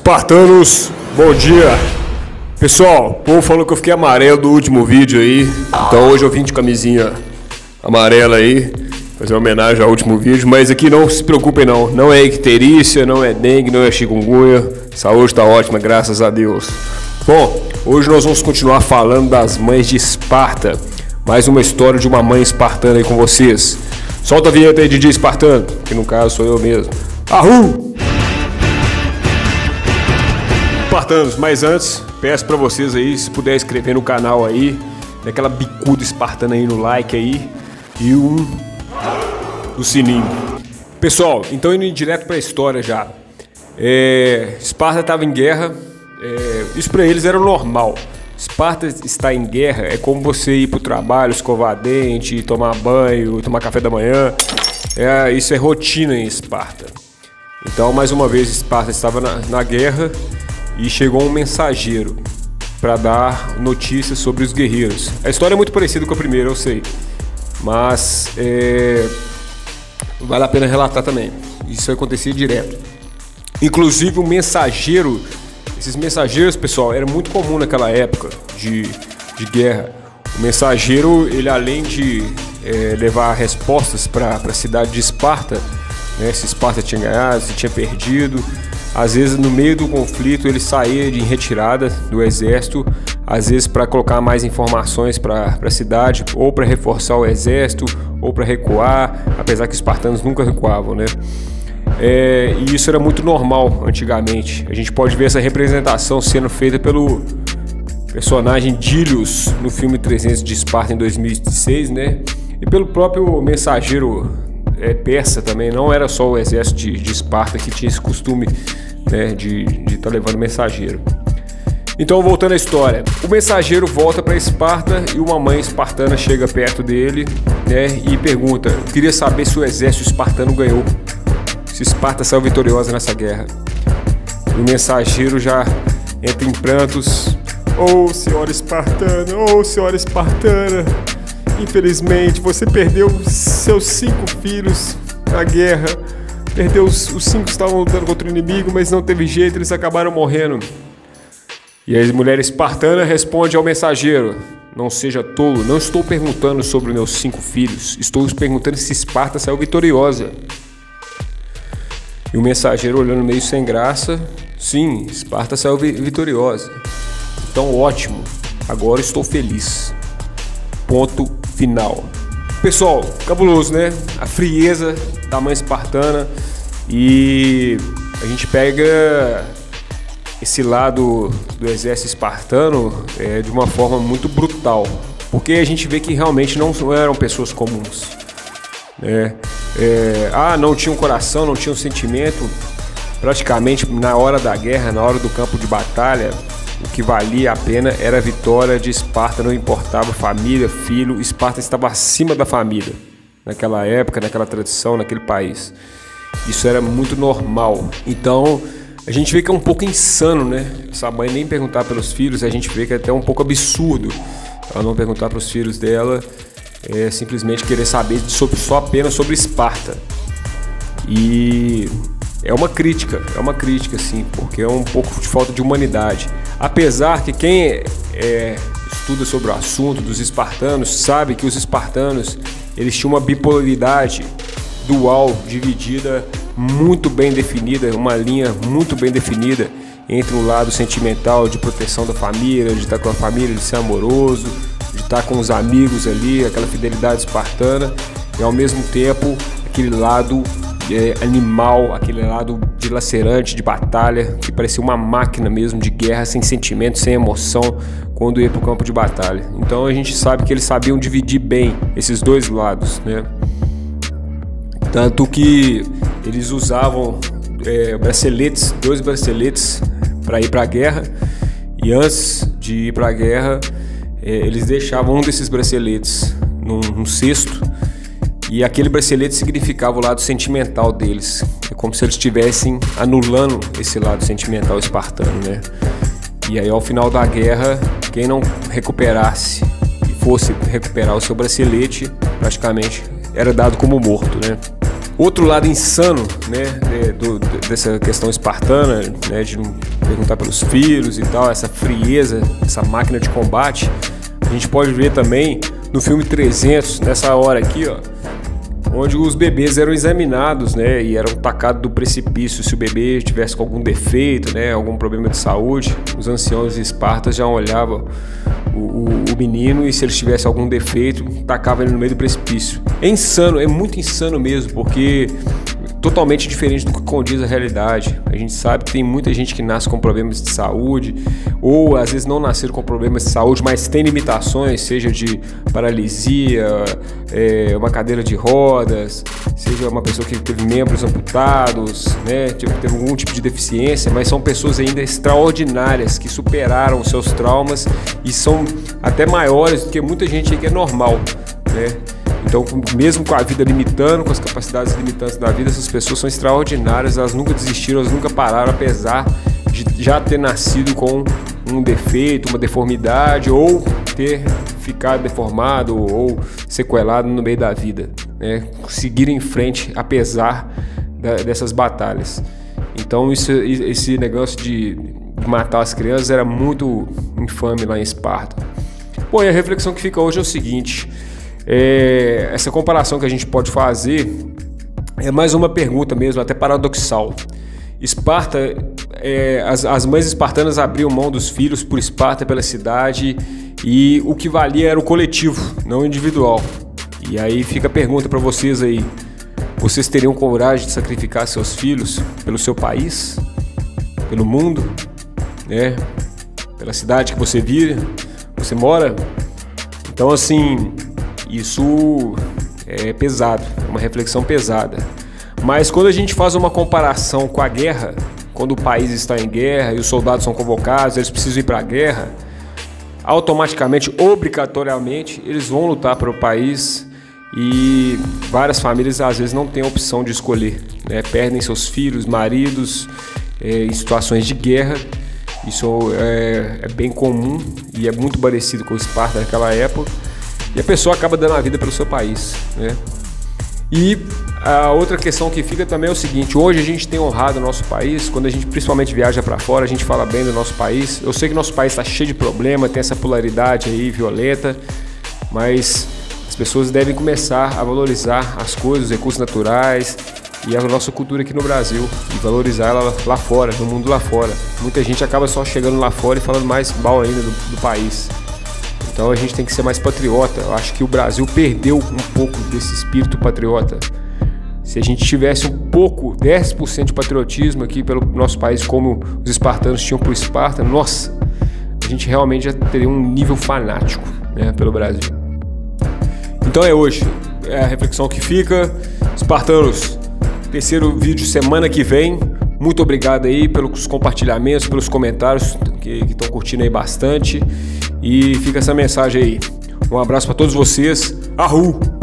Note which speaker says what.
Speaker 1: Espartanos, bom dia. Pessoal, o povo falou que eu fiquei amarelo do último vídeo aí, então hoje eu vim de camisinha amarela aí, fazer uma homenagem ao último vídeo, mas aqui não se preocupem não é icterícia, não é dengue, não é chikungunya, saúde tá ótima, graças a Deus. Bom, hoje nós vamos continuar falando das mães de Esparta, mais uma história de uma mãe espartana aí com vocês. Solta a vinheta aí, DJ Espartano, que no caso sou eu mesmo. Ahú! Espartanos, mas antes, peço pra vocês aí, se puder inscrever no canal aí, daquela bicuda espartana aí no like aí, e do sininho. Pessoal, então indo direto pra história já. Esparta estava em guerra, isso pra eles era normal. Esparta estar em guerra é como você ir pro trabalho, escovar dente, tomar banho, tomar café da manhã. Isso é rotina em Esparta. Então, mais uma vez, Esparta estava na guerra e chegou um mensageiro para dar notícias sobre os guerreiros. A história é muito parecida com a primeira, eu sei, mas vale a pena relatar também. Isso acontecia direto. Inclusive, o mensageiro, esses mensageiros, pessoal, era muito comum naquela época de guerra. O mensageiro, ele além de levar respostas para a cidade de Esparta, né, se Esparta tinha ganhado, se tinha perdido. Às vezes no meio do conflito ele saía em retirada do exército, às vezes para colocar mais informações para a cidade, ou para reforçar o exército, ou para recuar, apesar que os espartanos nunca recuavam, né? E isso era muito normal antigamente. A gente pode ver essa representação sendo feita pelo personagem Dílios no filme 300 de Esparta em 2006, né? E pelo próprio mensageiro persa também. Não era só o exército de Esparta que tinha esse costume, né, de estar levando mensageiro. Então, voltando à história, o mensageiro volta para Esparta e uma mãe espartana chega perto dele, né, e pergunta: queria saber se o exército espartano ganhou, se Esparta saiu vitoriosa nessa guerra. O mensageiro já entra em prantos: "Oh, senhora espartana, oh, senhora espartana, infelizmente você perdeu seus 5 filhos na guerra. Perdeu os 5 que estavam lutando contra o inimigo, mas não teve jeito, eles acabaram morrendo." E a mulher espartana responde ao mensageiro: "Não seja tolo, não estou perguntando sobre meus 5 filhos, estou perguntando se Esparta saiu vitoriosa." E o mensageiro, olhando meio sem graça: "Sim, Esparta saiu vitoriosa." "Então ótimo, agora estou feliz." Ponto final. Pessoal, cabuloso, né? A frieza da mãe espartana. E a gente pega esse lado do exército espartano de uma forma muito brutal, porque a gente vê que realmente não eram pessoas comuns, né? Não tinham coração, não tinham sentimento. Praticamente na hora da guerra, na hora do campo de batalha, o que valia a pena era a vitória de Esparta, não importava família, filho. Esparta estava acima da família naquela época, naquela tradição, naquele país. Isso era muito normal. Então a gente vê que é um pouco insano, né? Essa mãe nem perguntar pelos filhos. A gente vê que é até um pouco absurdo ela não perguntar para os filhos dela, simplesmente querer saber só apenas sobre Esparta. E é uma crítica sim, porque é um pouco de falta de humanidade. Apesar que quem estuda sobre o assunto dos espartanos sabe que os espartanos, eles tinham uma bipolaridade dual, dividida, muito bem definida, uma linha muito bem definida entre um lado sentimental, de proteção da família, de estar com a família, de ser amoroso, de estar com os amigos ali, aquela fidelidade espartana, e ao mesmo tempo aquele lado animal, aquele lado dilacerante de batalha, que parecia uma máquina mesmo de guerra, sem sentimento, sem emoção, quando ia para o campo de batalha. Então a gente sabe que eles sabiam dividir bem esses dois lados, né? Tanto que eles usavam dois braceletes para ir para a guerra, e antes de ir para a guerra eles deixavam um desses braceletes num cesto. E aquele bracelete significava o lado sentimental deles. É como se eles estivessem anulando esse lado sentimental espartano, né? E aí, ao final da guerra, quem não recuperasse e fosse recuperar o seu bracelete, praticamente era dado como morto, né? Outro lado insano, né, dessa questão espartana, né, de não perguntar pelos filhos e tal, essa frieza, essa máquina de combate, a gente pode ver também no filme 300, nessa hora aqui, ó, onde os bebês eram examinados, né, e eram tacados do precipício. Se o bebê tivesse com algum defeito, né, algum problema de saúde, os anciãos de Esparta já olhavam o menino, e se ele tivesse algum defeito, tacava ele no meio do precipício. É insano, é muito insano mesmo, porque totalmente diferente do que condiz a realidade. A gente sabe que tem muita gente que nasce com problemas de saúde, ou às vezes não nasceram com problemas de saúde, mas tem limitações, seja de paralisia, uma cadeira de rodas, seja uma pessoa que teve membros amputados, né, teve algum tipo de deficiência, mas são pessoas ainda extraordinárias que superaram os seus traumas e são até maiores do que muita gente aí que é normal, né? Então, mesmo com a vida limitando, com as capacidades limitantes da vida, essas pessoas são extraordinárias, elas nunca desistiram, elas nunca pararam, apesar de já ter nascido com um defeito, uma deformidade, ou ter ficado deformado ou sequelado no meio da vida, né? Seguir em frente, apesar dessas batalhas. Então, esse negócio de matar as crianças era muito infame lá em Esparta. Bom, e a reflexão que fica hoje é o seguinte: essa comparação que a gente pode fazer é mais uma pergunta mesmo, até paradoxal. Esparta, as mães espartanas abriam mão dos filhos por Esparta, pela cidade, e o que valia era o coletivo, não o individual. E aí fica a pergunta para vocês aí: vocês teriam coragem de sacrificar seus filhos pelo seu país, pelo mundo, né? Pela cidade que você vive, você mora? Então, assim, isso é pesado, é uma reflexão pesada. Mas quando a gente faz uma comparação com a guerra, quando o país está em guerra e os soldados são convocados, eles precisam ir para a guerra, automaticamente, obrigatoriamente, eles vão lutar para o país, e várias famílias às vezes não têm a opção de escolher, né? Perdem seus filhos, maridos, em situações de guerra. Isso é bem comum e é muito parecido com o Esparta naquela época. E a pessoa acaba dando a vida pelo seu país, né? E a outra questão que fica também é o seguinte: hoje a gente tem honrado o nosso país. Quando a gente principalmente viaja para fora, a gente fala bem do nosso país. Eu sei que nosso país está cheio de problema, tem essa polaridade aí violenta, mas as pessoas devem começar a valorizar as coisas, os recursos naturais e a nossa cultura aqui no Brasil, e valorizar ela lá fora, no mundo lá fora. Muita gente acaba só chegando lá fora e falando mais mal ainda do país. Então a gente tem que ser mais patriota. Eu acho que o Brasil perdeu um pouco desse espírito patriota. Se a gente tivesse um pouco, 10% de patriotismo aqui pelo nosso país, como os espartanos tinham por Esparta, nossa, a gente realmente já teria um nível fanático, né, pelo Brasil. Então é hoje, é a reflexão que fica. Espartanos, terceiro vídeo semana que vem. Muito obrigado aí pelos compartilhamentos, pelos comentários que estão curtindo aí bastante. E fica essa mensagem aí. Um abraço para todos vocês. Arru!